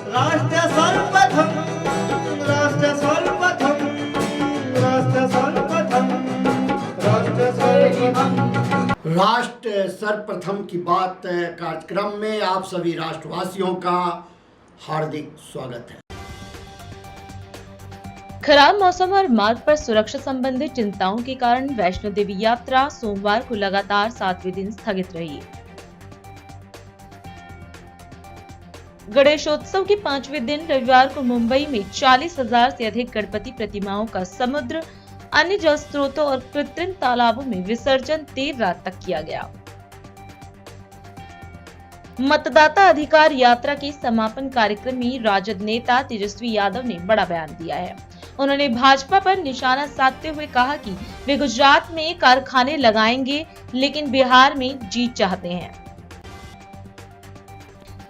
राष्ट्र सर्वप्रथम, राष्ट्र सर्वप्रथम, राष्ट्र सर्वप्रथम, राष्ट्र सर्वप्रथम। राष्ट्र सर्वप्रथम की बात कार्यक्रम में आप सभी राष्ट्रवासियों का हार्दिक स्वागत है। खराब मौसम और मार्ग पर सुरक्षा संबंधित चिंताओं के कारण वैष्णो देवी यात्रा सोमवार को लगातार 7वें दिन स्थगित रही। गणेशोत्सव के 5वें दिन रविवार को मुंबई में 40,000 से अधिक गणपति प्रतिमाओं का समुद्र, अन्य जल स्रोतों और कृत्रिम तालाबों में विसर्जन देर रात तक किया गया। मतदाता अधिकार यात्रा के समापन कार्यक्रम में राजद नेता तेजस्वी यादव ने बड़ा बयान दिया है। उन्होंने भाजपा पर निशाना साधते हुए कहा कि वे गुजरात में कारखाने लगाएंगे लेकिन बिहार में जीत चाहते हैं।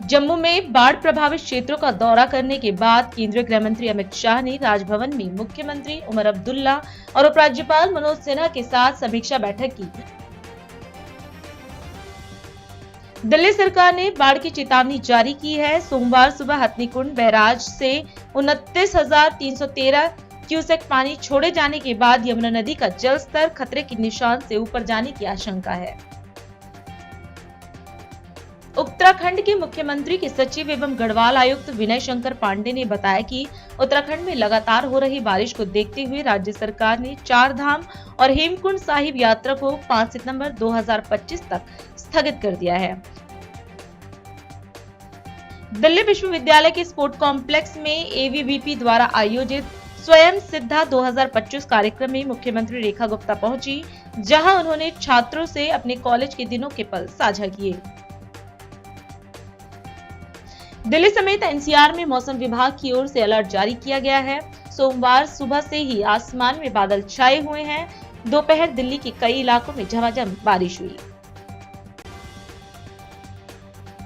जम्मू में बाढ़ प्रभावित क्षेत्रों का दौरा करने के बाद केंद्रीय गृह मंत्री अमित शाह ने राजभवन में मुख्यमंत्री उमर अब्दुल्ला और उपराज्यपाल मनोज सिन्हा के साथ समीक्षा बैठक की। दिल्ली सरकार ने बाढ़ की चेतावनी जारी की है। सोमवार सुबह हथनीकुंड बैराज से 29,313 क्यूसेक पानी छोड़े जाने के बाद यमुना नदी का जल स्तर खतरे के निशान से ऊपर जाने की आशंका है। उत्तराखंड के मुख्यमंत्री के सचिव एवं गढ़वाल आयुक्त विनय शंकर पांडे ने बताया कि उत्तराखंड में लगातार हो रही बारिश को देखते हुए राज्य सरकार ने 4 धाम और हेमकुंड साहिब यात्रा को 5 सितंबर 2025 तक स्थगित कर दिया है। दिल्ली विश्वविद्यालय के स्पोर्ट कॉम्प्लेक्स में एवीवीपी द्वारा आयोजित स्वयं सिद्धा 2025 कार्यक्रम में मुख्यमंत्री रेखा गुप्ता पहुंची, जहां उन्होंने छात्रों से अपने कॉलेज के दिनों के पल साझा किए। दिल्ली समेत एनसीआर में मौसम विभाग की ओर से अलर्ट जारी किया गया है। सोमवार सुबह से ही आसमान में बादल छाए हुए हैं। दोपहर दिल्ली के कई इलाकों में झमाझम बारिश हुई।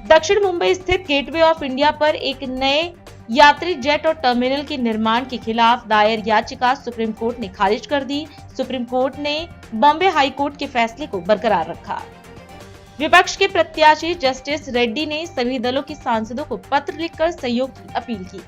दक्षिण मुंबई स्थित गेटवे ऑफ इंडिया पर एक नए यात्री जेट और टर्मिनल के निर्माण के खिलाफ दायर याचिका सुप्रीम कोर्ट ने खारिज कर दी। सुप्रीम कोर्ट ने बॉम्बे हाई कोर्ट के फैसले को बरकरार रखा। विपक्ष के प्रत्याशी जस्टिस रेड्डी ने सभी दलों के सांसदों को पत्र लिखकर सहयोग की अपील की।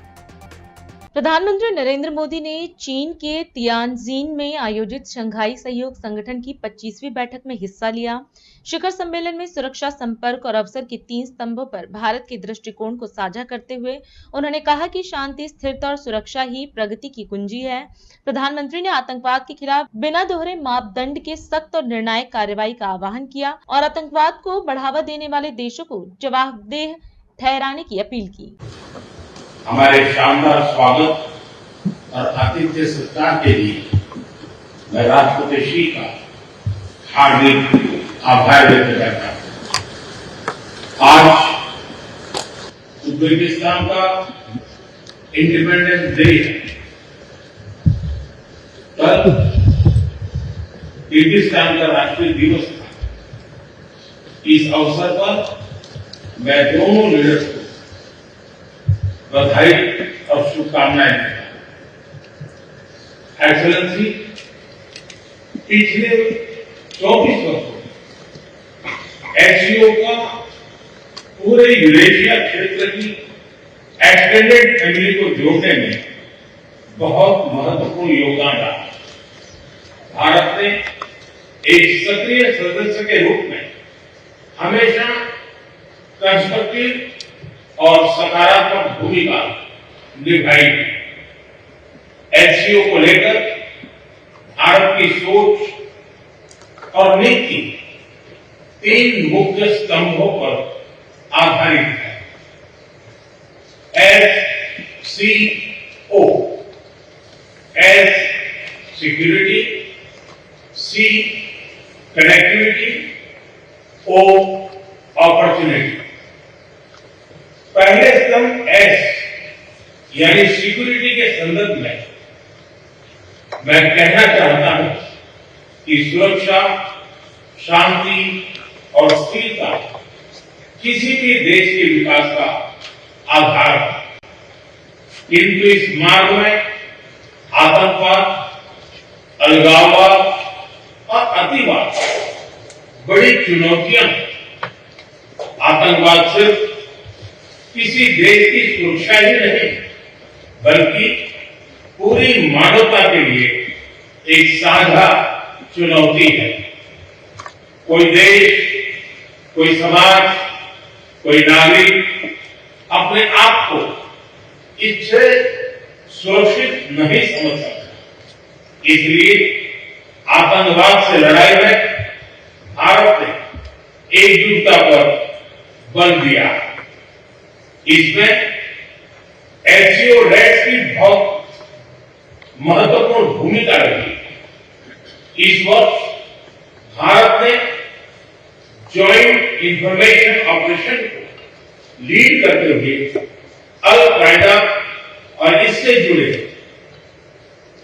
प्रधानमंत्री नरेंद्र मोदी ने चीन के तियानजिन में आयोजित शंघाई सहयोग संगठन की 25वीं बैठक में हिस्सा लिया। शिखर सम्मेलन में सुरक्षा, संपर्क और अवसर के 3 स्तंभों पर भारत के दृष्टिकोण को साझा करते हुए उन्होंने कहा कि शांति, स्थिरता और सुरक्षा ही प्रगति की कुंजी है। प्रधानमंत्री ने आतंकवाद के खिलाफ बिना दोहरे मापदंड के सख्त और निर्णायक कार्रवाई का आह्वान किया और आतंकवाद को बढ़ावा देने वाले देशों को जवाबदेह ठहराने की अपील की। हमारे शानदार स्वागत और आतिथ्य सत्कार के लिए मैं राष्ट्रपति श्री का हार्दिक आभार व्यक्त करता हूं। आज उज्बेकिस्तान का इंडिपेंडेंस डे है। कल किर्गिस्तान का राष्ट्रीय दिवस था। इस अवसर पर मैं दोनों लीडर्स को बधाई और शुभकामनाएं देता हूं। एक्सेलेंसी, पिछले 24 वर्षों में एससीओ का पूरे यूरेशिया क्षेत्र की एक्सटेंडेड फैमिली को जोड़ने में बहुत महत्वपूर्ण योगदान रहा। भारत ने एक सक्रिय सदस्य के रूप में हमेशा कंस्ट्रक्टिव और सकारात्मक भूमिका निभाई। एससीओ को लेकर भारत की सोच और नीति 3 मुख्य स्तंभों पर आधारित है। एससीओ, एस सिक्योरिटी, सी कनेक्टिविटी, ओ अपॉर्चुनिटी। पहले स्तंभ एस यानी सिक्योरिटी के संदर्भ में मैं कहना चाहता हूं कि सुरक्षा, शांति और स्थिरता किसी भी देश के विकास का आधार है। किंतु इस मार्ग में आतंकवाद, अलगाववाद और अतिवाद बड़ी चुनौतियां हैं। आतंकवाद सिर्फ किसी देश की सुरक्षा ही नहीं बल्कि पूरी मानवता के लिए एक साझा चुनौती है। कोई देश, कोई समाज, कोई नागरिक अपने आप को इससे सुरक्षित नहीं समझ सकता। इसलिए आतंकवाद से लड़ाई में भारत ने एकजुटता पर बल दिया। इसमें एससीओ रैट्स की बहुत महत्वपूर्ण भूमिका रही। इस वर्ष भारत ने जॉइंट इंफॉर्मेशन ऑपरेशन को लीड करते हुए अल कायदा और इससे जुड़े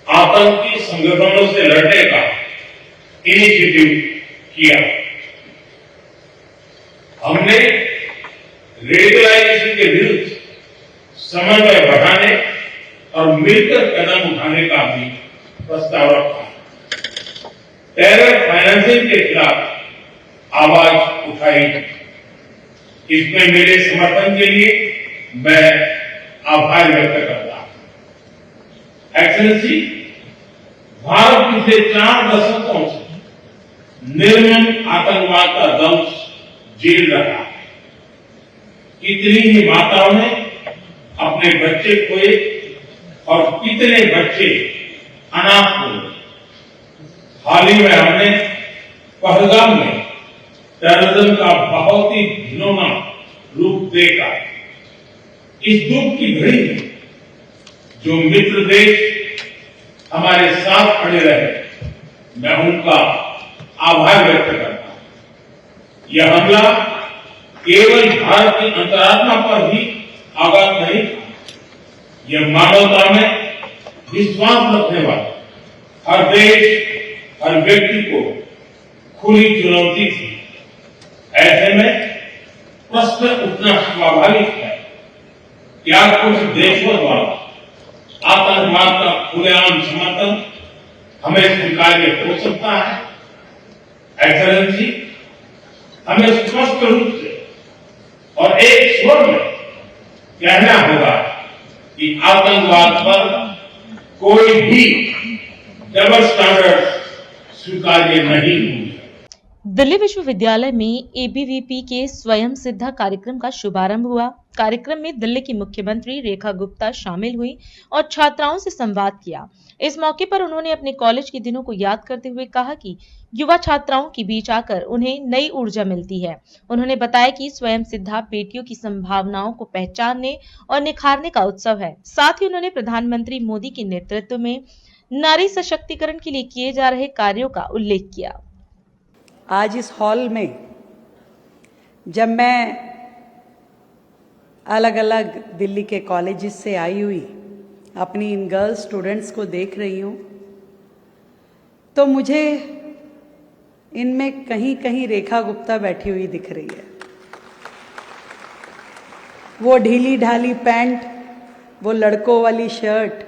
आतंकी संगठनों से लड़ने का इनिशिएटिव किया। हमने रेडिकलाइजेशन के विरुद्ध समन्वय बढ़ाने और मिलकर कदम उठाने का भी प्रस्ताव रखा। टेरर फाइनेंसिंग के खिलाफ आवाज उठाई। इसमें मेरे समर्थन के लिए मैं आभार व्यक्त करता हूं। एक्सेलेंसी, भारत पिछले 4 दशकों से निर्मम आतंकवाद का दंश झेल रहा है। कितनी ही माताओं ने अपने बच्चे खोए और कितने बच्चे अनाथ हुए। हाल ही में हमने पहलगाम में टेररिज्म का बहुत ही घिनौना रूप देखा। इस दुख की घड़ी में जो मित्र देश हमारे साथ खड़े रहे, मैं उनका आभार व्यक्त करता हूं। यह हमला केवल भारत की अंतरात्मा पर ही आघात नहीं था, यह मानवता में विश्वास रखने वाले हर देश, हर व्यक्ति को खुली चुनौती थी। ऐसे में प्रश्न उठना स्वाभाविक है, क्या कुछ देशों द्वारा आतंकवाद का खुलेआम समर्थन हमें स्वीकार्य हो सकता है? एक्सेलेंसी, हमें स्पष्ट रूप से और एक स्वर में कहना होगा कि आतंकवाद पर कोई भी डबल स्टैंडर्ड स्वीकार्य नहीं होंगे। दिल्ली विश्वविद्यालय में एबीवीपी के स्वयं सिद्धा कार्यक्रम का शुभारंभ हुआ। कार्यक्रम में दिल्ली की मुख्यमंत्री रेखा गुप्ता शामिल हुई और छात्राओं से संवाद किया। इस मौके पर उन्होंने अपने कॉलेज के दिनों को याद करते हुए कहा कि युवा छात्राओं के बीच आकर उन्हें नई ऊर्जा मिलती है। उन्होंने बताया कि स्वयं सिद्धा बेटियों की संभावनाओं को पहचानने और निखारने का उत्सव है। साथ ही उन्होंने प्रधानमंत्री मोदी के नेतृत्व में नारी सशक्तिकरण के लिए किए जा रहे कार्यों का उल्लेख किया। आज इस हॉल में जब मैं अलग अलग दिल्ली के कॉलेजेस से आई हुई अपनी इन गर्ल स्टूडेंट्स को देख रही हूँ, तो मुझे इनमें कहीं कहीं रेखा गुप्ता बैठी हुई दिख रही है। वो ढीली ढाली पैंट, वो लड़कों वाली शर्ट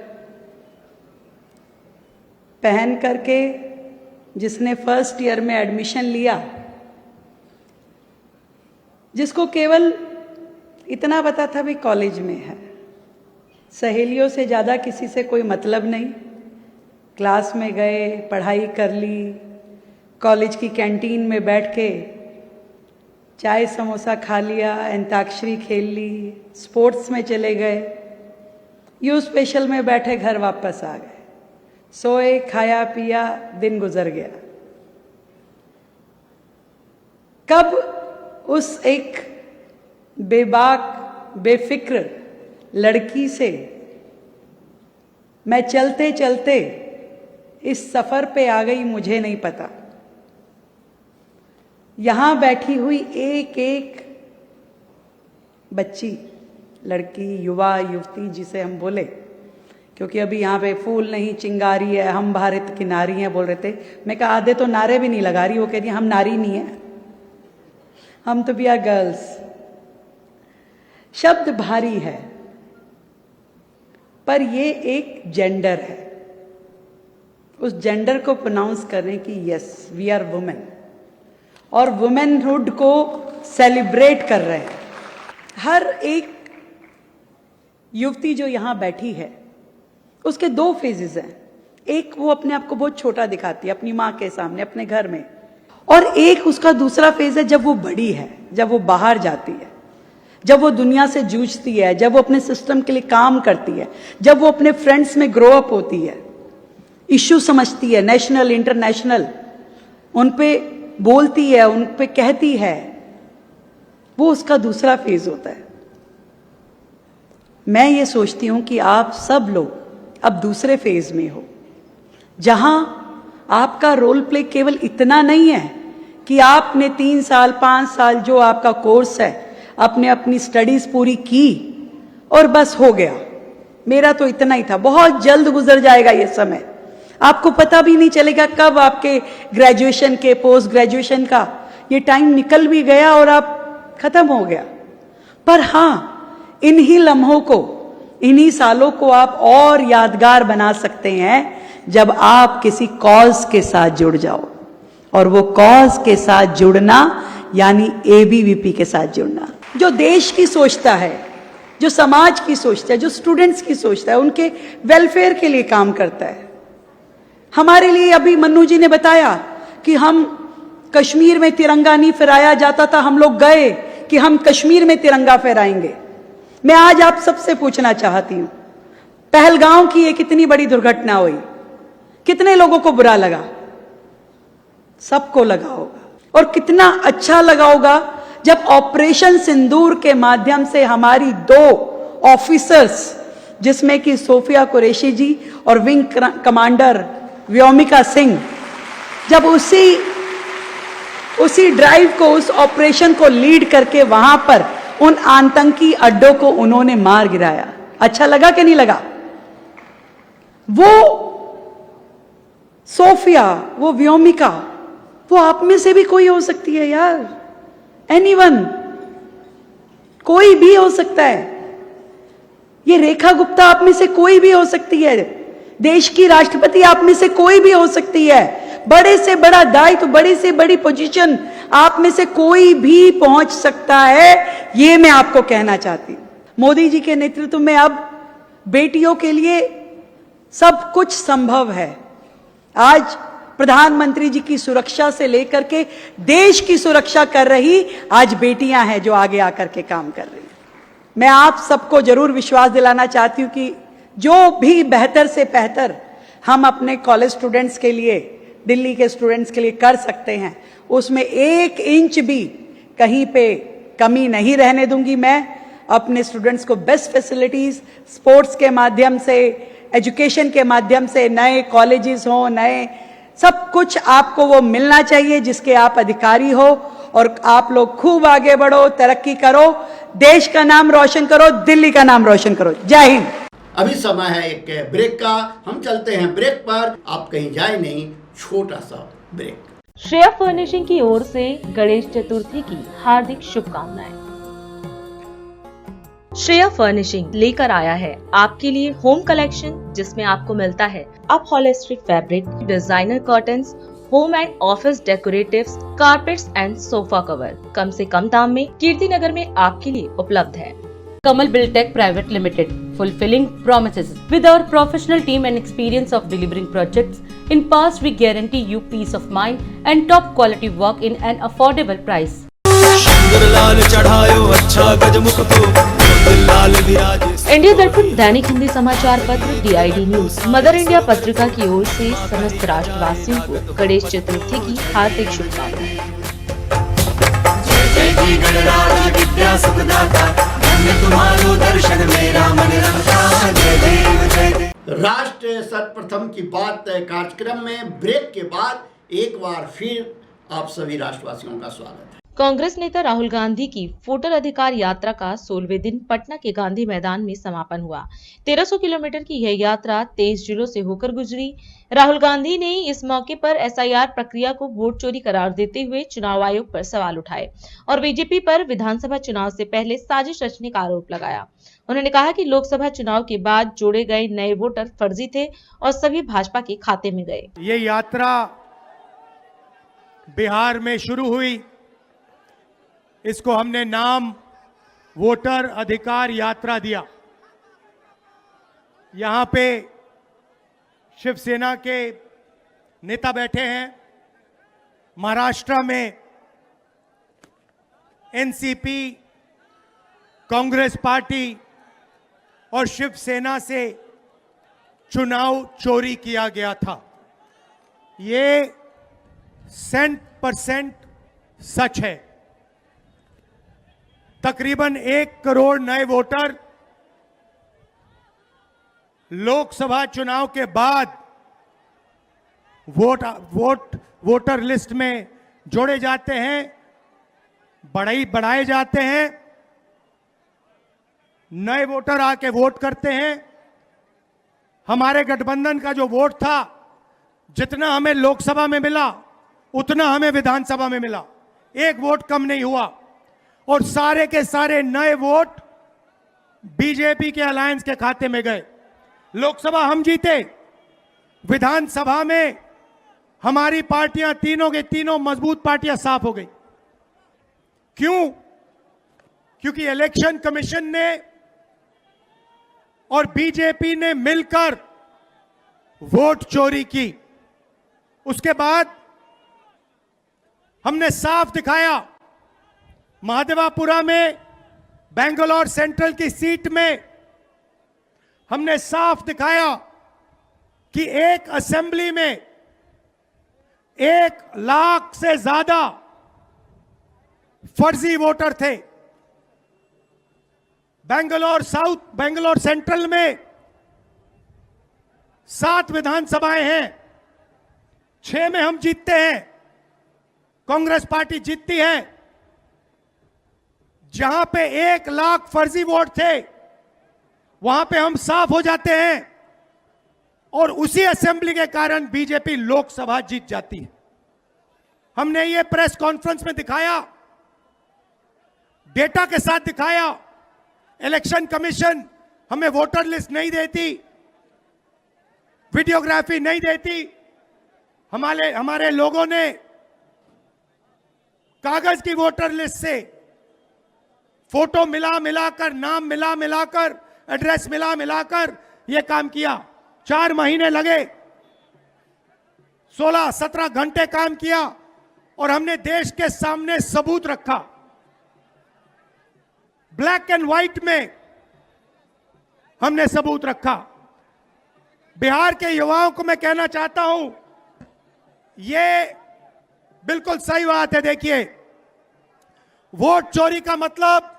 पहन करके जिसने फर्स्ट ईयर में एडमिशन लिया, जिसको केवल इतना पता था भी कॉलेज में है, सहेलियों से ज़्यादा किसी से कोई मतलब नहीं, क्लास में गए, पढ़ाई कर ली, कॉलेज की कैंटीन में बैठ के चाय समोसा खा लिया, अंताक्षरी खेल ली, स्पोर्ट्स में चले गए, यू स्पेशल में बैठे घर वापस आ गए, सोए, खाया पिया, दिन गुजर गया। कब उस एक बेबाक बेफिक्र लड़की से मैं चलते चलते इस सफर पे आ गई, मुझे नहीं पता। यहां बैठी हुई एक एक बच्ची, लड़की, युवा, युवती जिसे हम बोले, क्योंकि अभी यहाँ पे फूल नहीं चिंगारी है, हम भारत की नारी हैं बोल रहे थे। मैं कहा आधे तो नारे भी नहीं लगा रही, वो कह रही हम नारी नहीं है, हम तो भी आर गर्ल्स। शब्द भारी है पर ये एक जेंडर है। उस जेंडर को प्रोनाउंस करें कि यस वी आर वुमेन, और वुमेनहुड को सेलिब्रेट कर रहे हैं। हर एक युवती जो यहाँ बैठी है उसके 2 फेजेस हैं। एक वो अपने आप को बहुत छोटा दिखाती है अपनी माँ के सामने अपने घर में, और एक उसका दूसरा फेज है जब वो बड़ी है, जब वो बाहर जाती है, जब वो दुनिया से जूझती है, जब वो अपने सिस्टम के लिए काम करती है, जब वो अपने फ्रेंड्स में ग्रो अप होती है, इश्यू समझती है नेशनल इंटरनेशनल, उन पे बोलती है, उन पे कहती है, वो उसका दूसरा फेज होता है। मैं ये सोचती हूं कि आप सब लोग अब दूसरे फेज में हो, जहां आपका रोल प्ले केवल इतना नहीं है कि आपने 3 साल 5 साल जो आपका कोर्स है आपने अपनी स्टडीज पूरी की और बस हो गया, मेरा तो इतना ही था। बहुत जल्द गुजर जाएगा ये समय, आपको पता भी नहीं चलेगा कब आपके ग्रेजुएशन के पोस्ट ग्रेजुएशन का ये टाइम निकल भी गया और आप खत्म हो गया। पर हां, इन्हीं लम्हों को, इन्हीं सालों को आप और यादगार बना सकते हैं जब आप किसी कॉज के साथ जुड़ जाओ, और वो कॉज के साथ जुड़ना यानी एबीवीपी के साथ जुड़ना, जो देश की सोचता है, जो समाज की सोचता है, जो स्टूडेंट्स की सोचता है, उनके वेलफेयर के लिए काम करता है। हमारे लिए अभी मन्नू जी ने बताया कि हम कश्मीर में तिरंगा नहीं फहराया जाता था, हम लोग गए कि हम कश्मीर में तिरंगा फहराएंगे। मैं आज आप सबसे पूछना चाहती हूं, पहलगांव की एक इतनी बड़ी दुर्घटना हुई, कितने लोगों को बुरा लगा? सबको लगा होगा, और कितना अच्छा लगा होगा जब ऑपरेशन सिंदूर के माध्यम से हमारी 2 ऑफिसर्स, जिसमें कि सोफिया कुरैशी जी और विंग कमांडर व्योमिका सिंह, जब उसी ड्राइव को, उस ऑपरेशन को लीड करके वहां पर उन आतंकी अड्डों को उन्होंने मार गिराया। अच्छा लगा कि नहीं लगा? वो सोफिया, वो व्योमिका, वो आप में से भी कोई हो सकती है यार, एनीवन, कोई भी हो सकता है। ये रेखा गुप्ता आप में से कोई भी हो सकती है, देश की राष्ट्रपति आप में से कोई भी हो सकती है। बड़े से बड़ा दायित्व, बड़ी से बड़ी पोजीशन आप में से कोई भी पहुंच सकता है, ये मैं आपको कहना चाहती हूं। मोदी जी के नेतृत्व में अब बेटियों के लिए सब कुछ संभव है। आज प्रधानमंत्री जी की सुरक्षा से लेकर के देश की सुरक्षा कर रही आज बेटियां हैं जो आगे आकर के काम कर रही हैं। मैं आप सबको जरूर विश्वास दिलाना चाहती हूं कि जो भी बेहतर से बेहतर हम अपने कॉलेज स्टूडेंट्स के लिए, दिल्ली के स्टूडेंट्स के लिए कर सकते हैं, उसमें 1 इंच भी कहीं पे कमी नहीं रहने दूंगी। मैं अपने स्टूडेंट्स को बेस्ट फैसिलिटीज, स्पोर्ट्स के माध्यम से, एजुकेशन के माध्यम से, नए कॉलेजेस हो, नए सब कुछ आपको वो मिलना चाहिए जिसके आप अधिकारी हो, और आप लोग खूब आगे बढ़ो, तरक्की करो, देश का नाम रोशन करो, दिल्ली का नाम रोशन करो। जय हिंद। अभी समय है एक ब्रेक का, हम चलते हैं ब्रेक पर, आप कहीं जाए नहीं, छोटा सा ब्रेक। श्रेया फर्निशिंग की ओर से गणेश चतुर्थी की हार्दिक शुभकामनाएं। श्रेया फर्निशिंग लेकर आया है आपके लिए होम कलेक्शन, जिसमें आपको मिलता है upholstery fabric, designer curtains, home and office decoratives, carpets and sofa cover कम से कम दाम में कीर्ति नगर में आपके लिए उपलब्ध है। Kamal Buildtech Private Limited, fulfilling promises. With our professional team and experience of delivering projects, in past we guarantee you peace of mind and top quality work in an affordable price. India दर्पण दैनिक हिंदी समाचार पत्र, DID news, mother India पत्रिका की ओर से समस्त राष्ट्रवासियों को गणेश चतुर्थी की हार्दिक शुभकामनाएं। राष्ट्र सर्वप्रथम की बात कार्यक्रम में ब्रेक के बाद एक बार फिर आप सभी राष्ट्रवासियों का स्वागत है। कांग्रेस नेता राहुल गांधी की वोटर अधिकार यात्रा का 16वें दिन पटना के गांधी मैदान में समापन हुआ। 1300 किलोमीटर की यह यात्रा 23 जिलों से होकर गुजरी। राहुल गांधी ने इस मौके पर SIR प्रक्रिया को वोट चोरी करार देते हुए चुनाव आयोग पर सवाल उठाए और बीजेपी पर विधानसभा चुनाव से पहले साजिश रचने का आरोप लगाया। उन्होंने कहा कि लोकसभा चुनाव के बाद जोड़े गए नए वोटर फर्जी थे और सभी भाजपा के खाते में गए। ये यात्रा बिहार में शुरू हुई, इसको हमने नाम वोटर अधिकार यात्रा दिया। यहाँ पे शिवसेना के नेता बैठे हैं। महाराष्ट्र में एनसीपी, कांग्रेस पार्टी और शिवसेना से चुनाव चोरी किया गया था। ये 100% सच है। तकरीबन 1 करोड़ नए वोटर लोकसभा चुनाव के बाद वोटर लिस्ट में जोड़े जाते हैं, बढ़ाए जाते हैं। नए वोटर आके वोट करते हैं। हमारे गठबंधन का जो वोट था, जितना हमें लोकसभा में मिला उतना हमें विधानसभा में मिला, 1 वोट कम नहीं हुआ। और सारे के सारे नए वोट बीजेपी के अलायंस के खाते में गए। लोकसभा हम जीते, विधानसभा में हमारी पार्टियां तीनों के तीनों मजबूत पार्टियां साफ हो गई। क्यों? क्योंकि इलेक्शन कमीशन ने और बीजेपी ने मिलकर वोट चोरी की। उसके बाद हमने साफ दिखाया, महादेवापुरा में बेंगलोर सेंट्रल की सीट में हमने साफ दिखाया कि एक असेंबली में 1 लाख से ज्यादा फर्जी वोटर थे। बेंगलोर सेंट्रल में 7 विधानसभाएं हैं, 6 में हम जीतते हैं, कांग्रेस पार्टी जीतती है। जहां पे 1 लाख फर्जी वोट थे वहां पे हम साफ हो जाते हैं और उसी असेंबली के कारण बीजेपी लोकसभा जीत जाती है। हमने ये प्रेस कॉन्फ्रेंस में दिखाया, डेटा के साथ दिखाया। इलेक्शन कमीशन हमें वोटर लिस्ट नहीं देती, वीडियोग्राफी नहीं देती। हमारे लोगों ने कागज की वोटर लिस्ट से फोटो मिलाकर, नाम मिलाकर, एड्रेस मिलाकर यह काम किया। 4 महीने लगे, 16-17 घंटे काम किया और हमने देश के सामने सबूत रखा। ब्लैक एंड व्हाइट में हमने सबूत रखा। बिहार के युवाओं को मैं कहना चाहता हूं, यह बिल्कुल सही बात है। देखिए, वोट चोरी का मतलब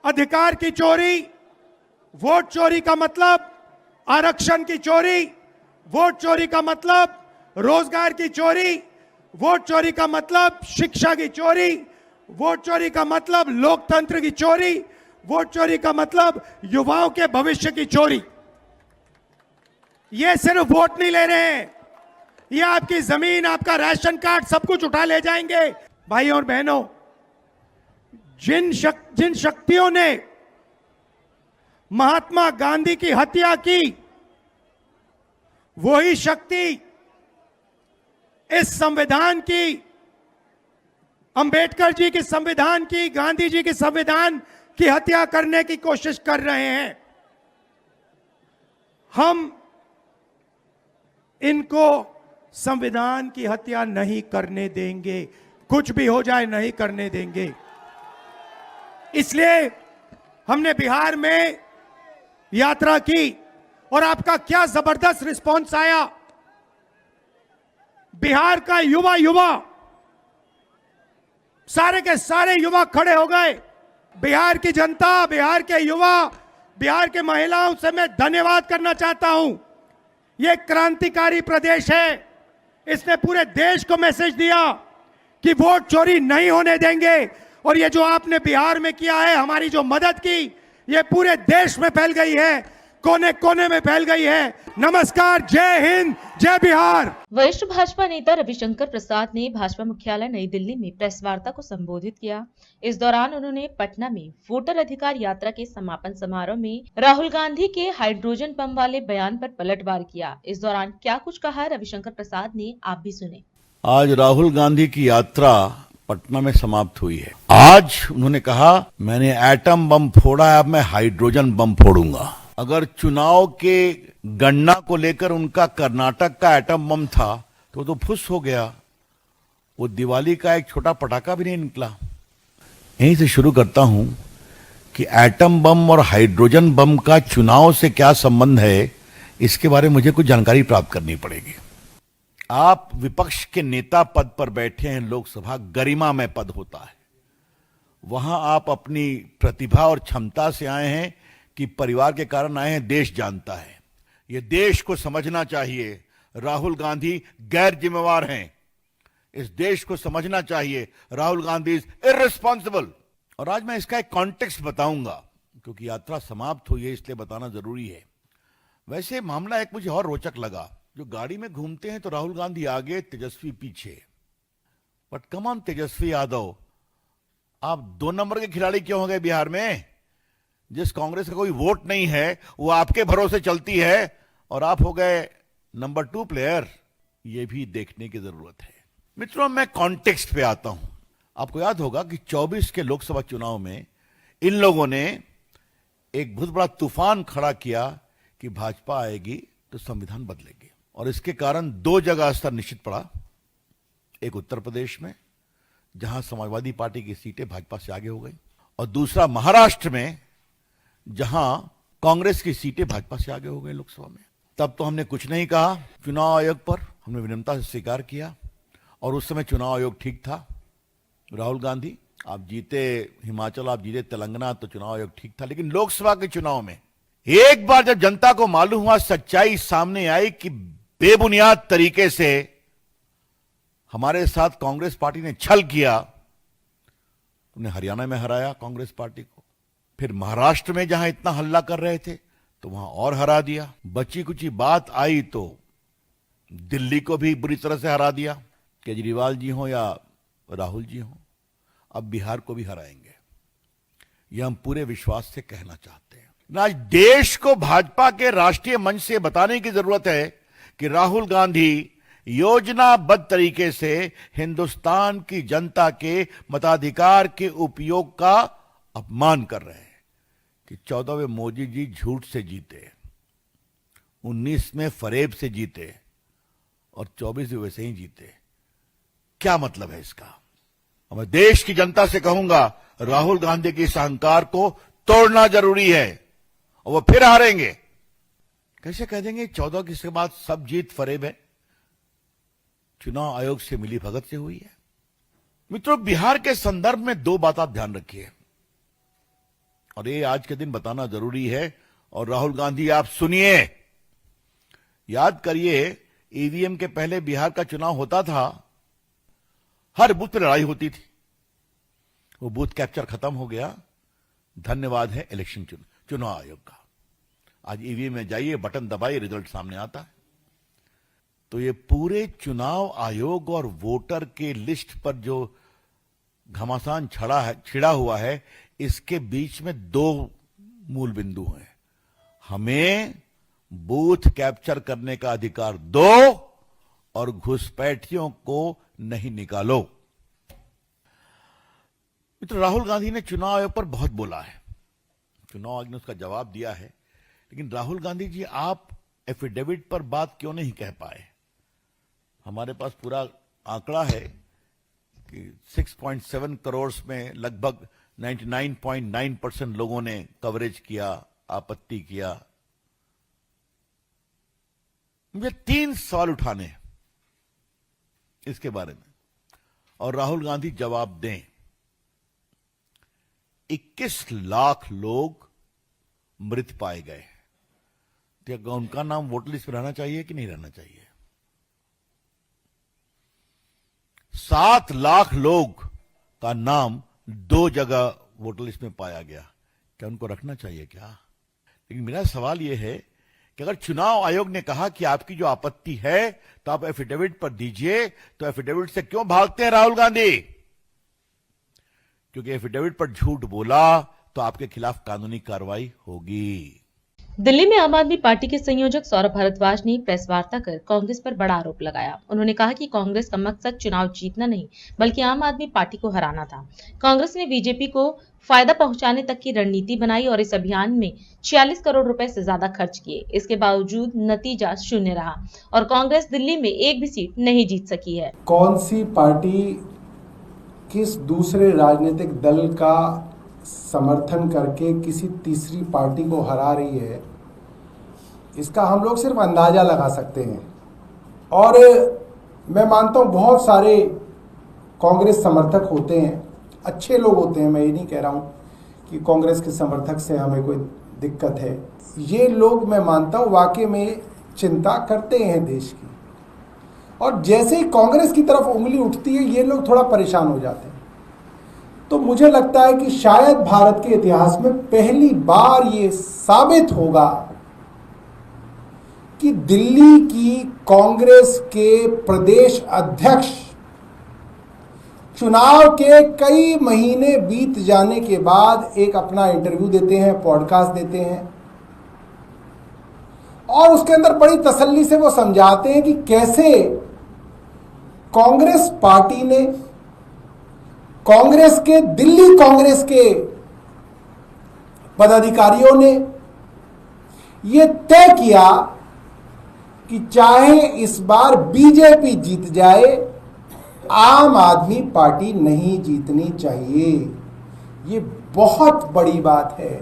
अधिकार की चोरी, वोट चोरी का मतलब आरक्षण की चोरी, वोट चोरी का मतलब रोजगार की चोरी, वोट चोरी का मतलब शिक्षा की चोरी, वोट चोरी का मतलब लोकतंत्र की चोरी, वोट चोरी का मतलब युवाओं के भविष्य की चोरी। ये सिर्फ वोट नहीं ले रहे हैं, ये आपकी जमीन, आपका राशन कार्ड, सब कुछ उठा ले जाएंगे। भाइयों और बहनों, जिन शक्तियों ने महात्मा गांधी की हत्या की, वही शक्ति इस संविधान की, अंबेडकर जी के संविधान की, गांधी जी के संविधान की हत्या करने की कोशिश कर रहे हैं। हम इनको संविधान की हत्या नहीं करने देंगे, कुछ भी हो जाए नहीं करने देंगे। इसलिए हमने बिहार में यात्रा की और आपका क्या जबरदस्त रिस्पांस आया। बिहार का युवा सारे के सारे युवा खड़े हो गए। बिहार की जनता, बिहार के युवा, बिहार के महिलाओं से मैं धन्यवाद करना चाहता हूं। यह क्रांतिकारी प्रदेश है, इसने पूरे देश को मैसेज दिया कि वोट चोरी नहीं होने देंगे। और ये जो आपने बिहार में किया है, हमारी जो मदद की, ये पूरे देश में फैल गई है, कोने कोने में फैल गई है। नमस्कार, जय हिंद, जय बिहार। वरिष्ठ भाजपा नेता रविशंकर प्रसाद ने भाजपा मुख्यालय नई दिल्ली में प्रेस वार्ता को संबोधित किया। इस दौरान उन्होंने पटना में वोटर अधिकार यात्रा के समापन समारोह में राहुल गांधी के हाइड्रोजन पंप वाले बयान पर पलटवार किया। इस दौरान क्या कुछ कहा रविशंकर प्रसाद ने, आप भी सुने। आज राहुल गांधी की यात्रा पटना में समाप्त हुई है। आज उन्होंने कहा, मैंने एटम बम फोड़ा है, अब मैं हाइड्रोजन बम फोड़ूंगा। अगर चुनाव के गणना को लेकर उनका कर्नाटक का एटम बम था तो फुस हो गया। वो दिवाली का एक छोटा पटाखा भी नहीं निकला। यहीं से शुरू करता हूं कि एटम बम और हाइड्रोजन बम का चुनाव से क्या संबंध है, इसके बारे में मुझे कुछ जानकारी प्राप्त करनी पड़ेगी। आप विपक्ष के नेता पद पर बैठे हैं, लोकसभा गरिमामय पद होता है। वहां आप अपनी प्रतिभा और क्षमता से आए हैं कि परिवार के कारण आए हैं, देश जानता है। यह देश को समझना चाहिए राहुल गांधी गैर जिम्मेवार हैं। इस देश को समझना चाहिए राहुल गांधी इज इररिस्पॉन्सिबल। और आज मैं इसका एक कॉन्टेक्स्ट बताऊंगा, क्योंकि यात्रा समाप्त हुई है इसलिए बताना जरूरी है। वैसे मामला एक मुझे और रोचक लगा। जो गाड़ी में घूमते हैं तो राहुल गांधी आगे, तेजस्वी पीछे। But come on Tejashwi Yadav, आप 2 नंबर के खिलाड़ी क्यों हो गए बिहार में? जिस कांग्रेस का कोई वोट नहीं है वो आपके भरोसे चलती है और आप हो गए नंबर 2 प्लेयर। यह भी देखने की जरूरत है। मित्रों, मैं कॉन्टेक्स्ट पे आता हूं। आपको याद होगा कि 24 के लोकसभा चुनाव में इन लोगों ने एक बहुत बड़ा तूफान खड़ा किया कि भाजपा आएगी तो संविधान बदलेगी, और इसके कारण 2 जगह असर निश्चित पड़ा। एक उत्तर प्रदेश में जहां समाजवादी पार्टी की सीटें भाजपा से आगे हो गई, और दूसरा महाराष्ट्र में जहां कांग्रेस की सीटें भाजपा से आगे हो गई लोकसभा में। तब तो हमने कुछ नहीं कहा चुनाव आयोग पर, हमने विनम्रता से स्वीकार किया, और उस समय चुनाव आयोग ठीक था। राहुल गांधी, आप जीते हिमाचल, आप जीते तेलंगाना, तो चुनाव आयोग ठीक था। लेकिन लोकसभा के चुनाव में एक बार जब जनता को मालूम हुआ, सच्चाई सामने आई कि बेबुनियाद तरीके से हमारे साथ कांग्रेस पार्टी ने छल किया, उन्हें हरियाणा में हराया कांग्रेस पार्टी को। फिर महाराष्ट्र में जहां इतना हल्ला कर रहे थे तो वहां और हरा दिया। बची कुची बात आई तो दिल्ली को भी बुरी तरह से हरा दिया, केजरीवाल जी हो या राहुल जी हो। अब बिहार को भी हराएंगे, यह हम पूरे विश्वास से कहना चाहते हैं। आज देश को भाजपा के राष्ट्रीय मंच से बताने की जरूरत है कि राहुल गांधी योजनाबद्ध तरीके से हिंदुस्तान की जनता के मताधिकार के उपयोग का अपमान कर रहे हैं। कि 14वें मोदी जी झूठ से जीते, 19 में फरेब से जीते, और 24 में वैसे ही जीते। क्या मतलब है इसका? और मैं देश की जनता से कहूंगा, राहुल गांधी के इस अहंकार को तोड़ना जरूरी है, और वो फिर हारेंगे। कैसे कह देंगे 14 के बाद सब जीत फरेब है? चुनाव आयोग से मिली भगत से हुई है। मित्रों, बिहार के संदर्भ में 2 बात आप ध्यान रखिए, और ये आज के दिन बताना जरूरी है। और राहुल गांधी, आप सुनिए, याद करिए, ईवीएम के पहले बिहार का चुनाव होता था, हर बूथ पर लड़ाई होती थी। वो बूथ कैप्चर खत्म हो गया, धन्यवाद है इलेक्शन चुनाव आयोग का। आज ईवीएम में जाइए, बटन दबाइए, रिजल्ट सामने आता है। तो ये पूरे चुनाव आयोग और वोटर के लिस्ट पर जो घमासान छिड़ा हुआ है, इसके बीच में 2 मूल बिंदु हैं। हमें बूथ कैप्चर करने का अधिकार दो, और घुसपैठियों को नहीं निकालो। मित्र, राहुल गांधी ने चुनाव आयोग पर बहुत बोला है, चुनाव आयोग ने उसका जवाब दिया है। लेकिन राहुल गांधी जी, आप एफिडेविट पर बात क्यों नहीं कह पाए? हमारे पास पूरा आंकड़ा है कि 6.7 करोड़ में लगभग 99.9% लोगों ने कवरेज किया, आपत्ति किया। मुझे 3 सवाल उठाने हैं इसके बारे में, और राहुल गांधी जवाब दें। 21 लाख लोग मृत पाए गए, तो उनका नाम वोटर लिस्ट में रहना चाहिए कि नहीं रहना चाहिए? 7 लाख लोग का नाम 2 जगह वोटर लिस्ट में पाया गया, क्या उनको रखना चाहिए क्या? लेकिन मेरा सवाल यह है कि अगर चुनाव आयोग ने कहा कि आपकी जो आपत्ति है तो आप एफिडेविट पर दीजिए, तो एफिडेविट से क्यों भागते हैं राहुल गांधी? क्योंकि एफिडेविट पर झूठ बोला तो आपके खिलाफ कानूनी कार्रवाई होगी। दिल्ली में आम आदमी पार्टी के संयोजक सौरभ भारद्वाज ने प्रेस वार्ता कर कांग्रेस पर बड़ा आरोप लगाया। उन्होंने कहा कि कांग्रेस का मकसद चुनाव जीतना नहीं बल्कि आम आदमी पार्टी को हराना था। कांग्रेस ने बीजेपी को फायदा पहुंचाने तक की रणनीति बनाई और इस अभियान में 46 करोड़ रुपए से ज्यादा खर्च किए। इसके बावजूद नतीजा शून्य रहा और कांग्रेस दिल्ली में एक भी सीट नहीं जीत सकी है। कौन सी पार्टी किस दूसरे राजनीतिक दल का समर्थन करके किसी तीसरी पार्टी को हरा रही है, इसका हम लोग सिर्फ अंदाजा लगा सकते हैं। और मैं मानता हूँ बहुत सारे कांग्रेस समर्थक होते हैं, अच्छे लोग होते हैं, मैं ये नहीं कह रहा हूँ कि कांग्रेस के समर्थक से हमें कोई दिक्कत है। ये लोग मैं मानता हूँ वाकई में चिंता करते हैं देश की, और जैसे ही कांग्रेस की तरफ उंगली उठती है ये लोग थोड़ा परेशान हो जाते हैं। तो मुझे लगता है कि शायद भारत के इतिहास में पहली बार ये साबित होगा कि दिल्ली की कांग्रेस के प्रदेश अध्यक्ष चुनाव के कई महीने बीत जाने के बाद एक अपना इंटरव्यू देते हैं, पॉडकास्ट देते हैं, और उसके अंदर बड़ी तसल्ली से वो समझाते हैं कि कैसे कांग्रेस पार्टी ने, कांग्रेस के, दिल्ली कांग्रेस के पदाधिकारियों ने ये तय किया कि चाहे इस बार बीजेपी जीत जाए, आम आदमी पार्टी नहीं जीतनी चाहिए। ये बहुत बड़ी बात है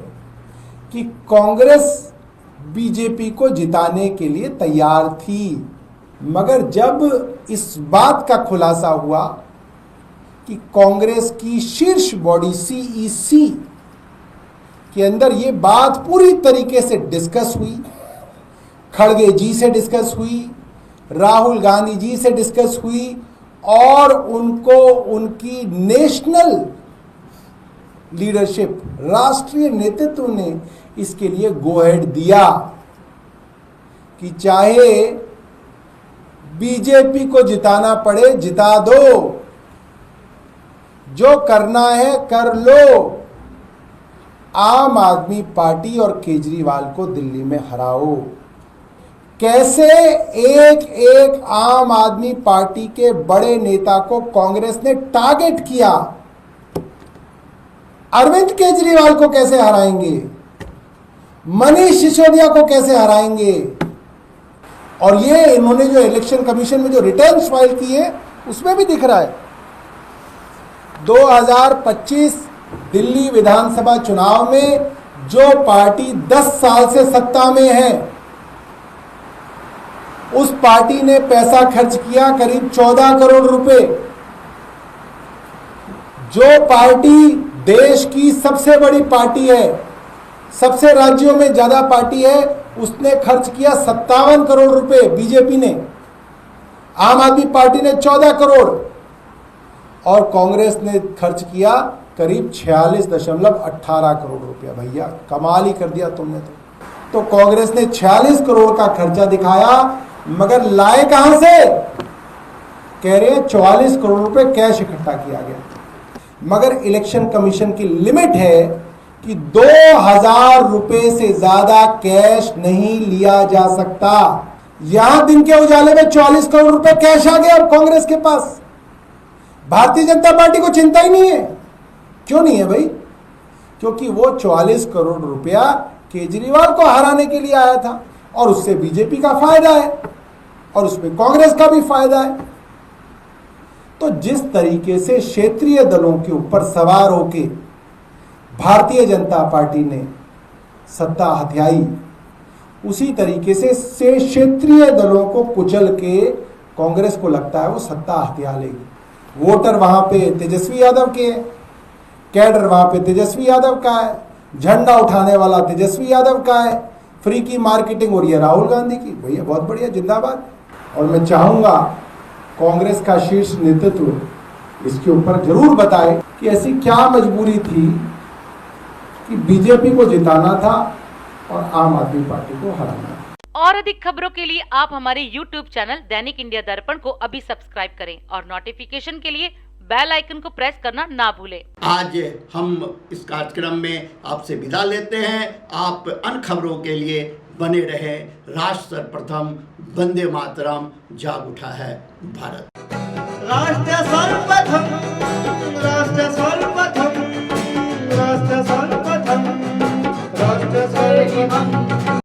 कि कांग्रेस बीजेपी को जिताने के लिए तैयार थी, मगर जब इस बात का खुलासा हुआ कि कांग्रेस की शीर्ष बॉडी सीईसी के अंदर ये बात पूरी तरीके से डिस्कस हुई, खड़गे जी से डिस्कस हुई, राहुल गांधी जी से डिस्कस हुई, और उनको उनकी नेशनल लीडरशिप, राष्ट्रीय नेतृत्व ने इसके लिए गो अहेड दिया कि चाहे बीजेपी को जिताना पड़े जिता दो, जो करना है कर लो, आम आदमी पार्टी और केजरीवाल को दिल्ली में हराओ। कैसे एक एक आम आदमी पार्टी के बड़े नेता को कांग्रेस ने टारगेट किया। अरविंद केजरीवाल को कैसे हराएंगे, मनीष सिसोदिया को कैसे हराएंगे, और ये इन्होंने जो इलेक्शन कमीशन में जो रिटर्न्स फाइल किए उसमें भी दिख रहा है। 2025 दिल्ली विधानसभा चुनाव में जो पार्टी 10 साल से सत्ता में है, उस पार्टी ने पैसा खर्च किया करीब 14 करोड़ रुपए। जो पार्टी देश की सबसे बड़ी पार्टी है, सबसे राज्यों में ज्यादा पार्टी है, उसने खर्च किया 57 करोड़ रुपए बीजेपी ने, आम आदमी पार्टी ने 14 करोड़, और कांग्रेस ने खर्च किया करीब 46.18 करोड़ रुपया। भैया कमाल ही कर दिया तुमने तो कांग्रेस ने 46 करोड़ का खर्चा दिखाया, मगर लाए कहां से? कह रहे हैं 44 करोड़ रुपए कैश इकट्ठा किया गया, मगर इलेक्शन कमीशन की लिमिट है कि 2000 रुपए से ज्यादा कैश नहीं लिया जा सकता। यहां दिन के उजाले में 44 करोड़ रुपए कैश आ गया अब कांग्रेस के पास। भारतीय जनता पार्टी को चिंता ही नहीं है। क्यों नहीं है भाई? क्योंकि वो 44 करोड़ रुपया केजरीवाल को हराने के लिए आया था, और उससे बीजेपी का फायदा है और उसमें कांग्रेस का भी फायदा है। तो जिस तरीके से क्षेत्रीय दलों के ऊपर सवार होके भारतीय जनता पार्टी ने सत्ता हथियाई, उसी तरीके से क्षेत्रीय दलों को कुचल के कांग्रेस को लगता है वो सत्ता हथिया लेगी। वोटर वहां पे तेजस्वी यादव के हैं, कैडर वहां पे तेजस्वी यादव का है, झंडा उठाने वाला तेजस्वी यादव का है, फ्री की मार्केटिंग हो रही है राहुल गांधी की। भैया बहुत बढ़िया, जिंदाबाद। और मैं चाहूंगा कांग्रेस का शीर्ष नेतृत्व इसके ऊपर जरूर बताए कि ऐसी क्या मजबूरी थी कि बीजेपी को जिताना था और आम आदमी पार्टी को हराना। और अधिक खबरों के लिए आप हमारे YouTube चैनल दैनिक इंडिया दर्पण को अभी सब्सक्राइब करें और नोटिफिकेशन के लिए बेल आइकन को प्रेस करना ना भूलें। आज हम इस कार्यक्रम में आपसे विदा लेते हैं। आप अन्य खबरों के लिए बने रहे। राष्ट्र सर्वप्रथम, वंदे मातरम, जाग उठा है भारत। राष्ट्र सर्वप्रथम